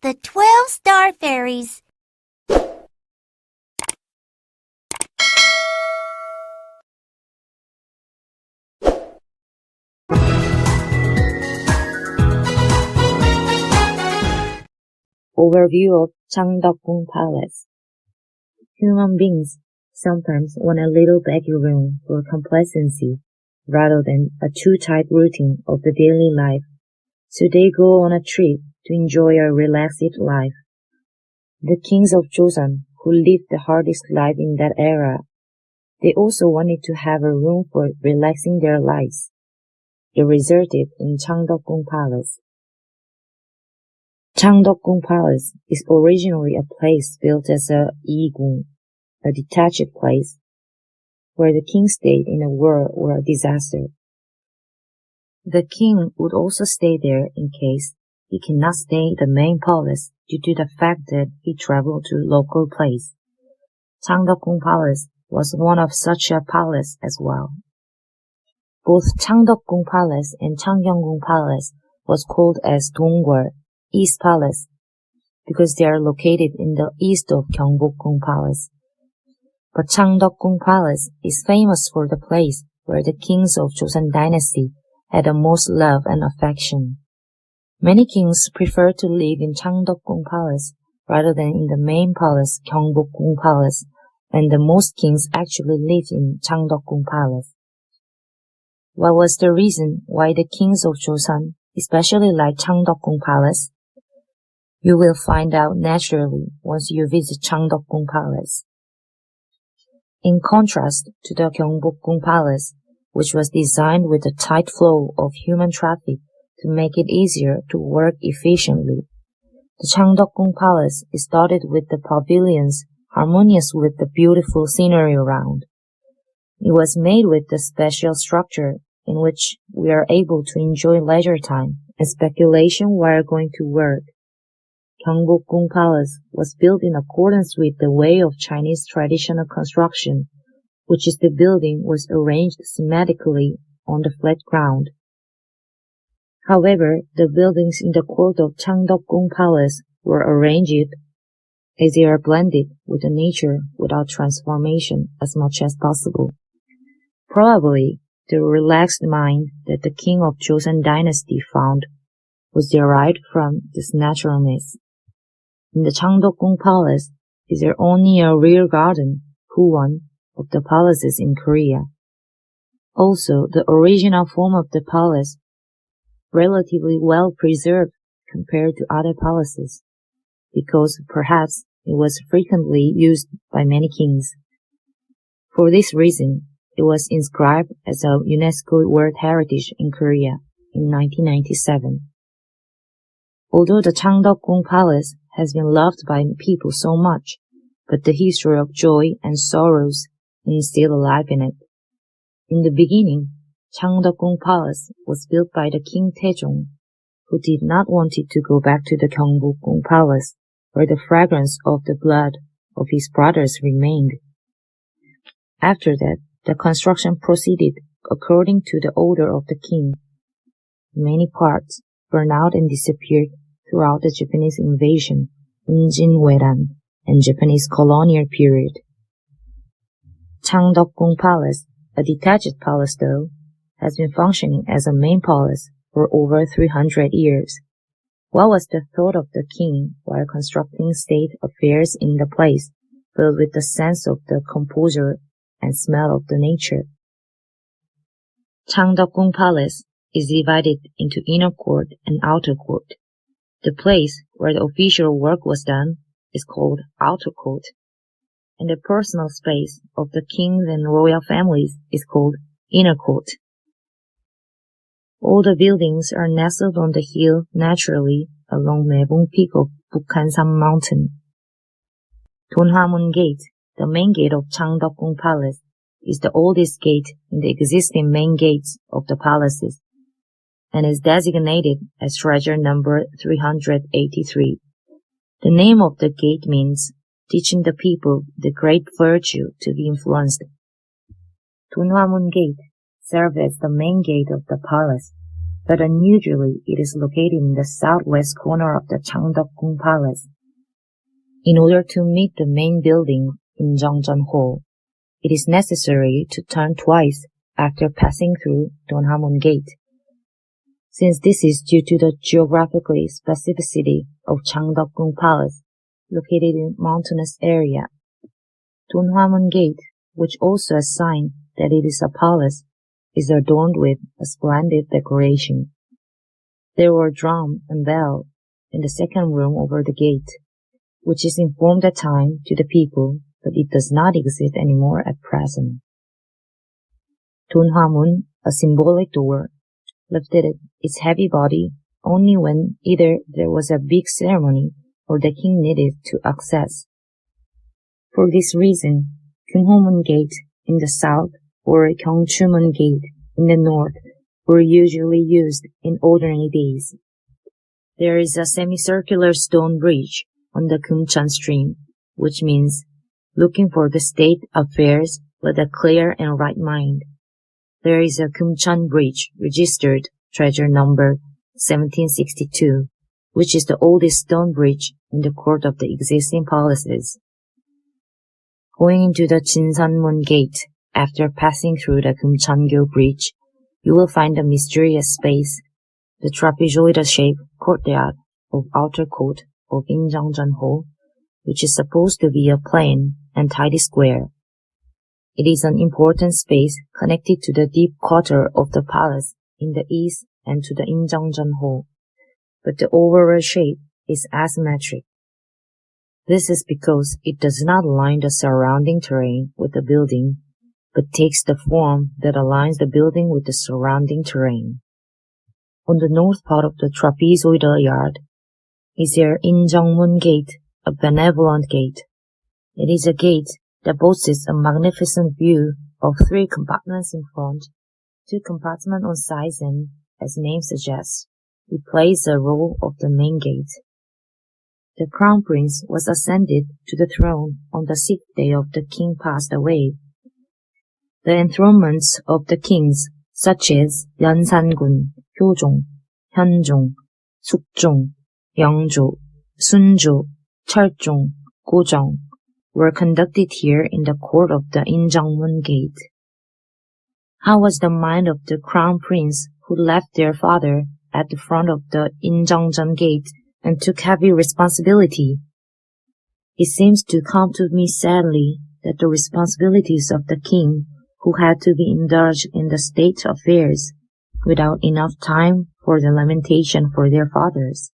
the 12 Star Fairies. Overview of Changdeokgung Palace. Human beings sometimes want a little baggy room for complacency rather than a too tight routine of the daily life, so they go on a trip to enjoy a relaxed life. The kings of Joseon, who lived the hardest life in that era, they also wanted to have a room for relaxing their lives. It resulted in Changdeokgung Palace. Changdeokgung Palace is originally a place built as a igung, a detached place, where the king stayed in a war or a disaster. The king would also stay there in case he cannot stay in the main palace due to the fact that he traveled to a local place. Changdeokgung Palace was one of such a palace as well. Both Changdeokgung Palace and Changdeokgung Palace was called as Donggwol, East Palace, because they are located in the east of Gyeongbokgung Palace. But Changdeokgung Palace is famous for the place where the kings of Joseon Dynasty had the most love and affection. Many kings prefer to live in Changdeokgung Palace rather than in the main palace, Gyeongbokgung Palace, and the most kings actually lived in Changdeokgung Palace. What was the reason why the kings of Joseon especially liked Changdeokgung Palace? You will find out naturally once you visit Changdeokgung Palace. In contrast to the Gyeongbokgung Palace, which was designed with a tight flow of human traffic to make it easier to work efficiently, the Changdeokgung Palace is dotted with the pavilions harmonious with the beautiful scenery around. It was made with a special structure in which we are able to enjoy leisure time and speculation while going to work. Gyeongbokgung Palace was built in accordance with the way of Chinese traditional construction, which is the building was arranged symmetrically on the flat ground. However, the buildings in the court of Changdeokgung Palace were arranged as they are blended with the nature without transformation as much as possible. Probably, the relaxed mind that the king of Joseon Dynasty found was derived from this naturalness. In the Changdeokgung Palace is there only a rear garden, Puwon, of the palaces in Korea. Also, the original form of the palace relatively well preserved compared to other palaces, because perhaps it was frequently used by many kings. For this reason, it was inscribed as a UNESCO World Heritage in Korea in 1997. Although the Changdeokgung Palace has been loved by people so much, but the history of joy and sorrows is still alive in it. In the beginning, Changdeokgung Palace was built by the King Taejong, who did not want it to go back to the Gyeongbokgung Palace, where the fragrance of the blood of his brothers remained. After that, the construction proceeded according to the order of the king. Many parts burned out and disappeared throughout the Japanese invasion, Unjin-Weran, and Japanese colonial period. Changdeokgung Palace, a detached palace though, has been functioning as a main palace for over 300 years. What was the thought of the king while constructing state affairs in the place, filled with the sense of the composure and smell of the nature? Changdeokgung Palace is divided into inner court and outer court. The place where the official work was done is called outer court, and the personal space of the kings and royal families is called inner court. All the buildings are nestled on the hill naturally along Maebong Peak of Bukhansan Mountain. Donghwa Moon Gate, the main gate of Changdeokgung Palace, is the oldest gate in the existing main gates of the palaces, and is designated as treasure number 383. The name of the gate means teaching the people the great virtue to be influenced. Donghwa Moon Gate served as the main gate of the palace, but unusually it is located in the southwest corner of the Changdeokgung Palace. In order to meet the main building in Jeongjeon Hall, it is necessary to turn twice after passing through Donghwa Moon Gate. Since this is due to the geographical specificity of Changdeokgung Palace, located in mountainous area, Donghwa Moon Gate, which also a sign that it is a palace, is adorned with a splendid decoration. There were drum and bell in the second room over the gate, which is informed at time to the people, but it does not exist anymore at present. Donghwa Moon, a symbolic door, lifted its heavy body only when either there was a big ceremony or the king needed to access. For this reason, Kyungho Moon Gate in the south or Gyeongchu Moon Gate in the north were usually used in ordinary days. There is a semicircular stone bridge on the Kumchan stream, which means looking for the state affairs with a clear and right mind. There is a Kumchan Bridge registered treasure number 1762, which is the oldest stone bridge in the court of the existing palaces. Going into the Qin Sun Moon Gate, after passing through the Kumchan-gyo Bridge, you will find the mysterious space, the trapezoidal-shaped courtyard of outer court of Injeongjeon Hall, which is supposed to be a plain and tidy square. It is an important space connected to the deep quarter of the palace in the east and to the Injeongjeon Hall, but the overall shape is asymmetric. This is because it does not line the surrounding terrain with the building, but takes the form that aligns the building with the surrounding terrain. On the north part of the trapezoidal yard is their Injeongmun Gate, a benevolent gate. It is a gate that boasts a magnificent view of 3 compartments in front, 2 compartments on sides and, as name suggests, it plays the role of the main gate. The crown prince was ascended to the throne on the 6th day of the king passed away. The enthronements of the kings, such as Yeonsan-gun, Hyojong, Hyunjong, Sukjong, Yeongjo, Sunjo, Cheoljong, Gojong, were conducted here in the court of the Injeongmun Gate. How was the mind of the crown prince who left their father at the front of the Injeongjeon Gate and took heavy responsibility? It seems to come to me sadly that the responsibilities of the king who had to be indulged in the state affairs without enough time for the lamentation for their fathers.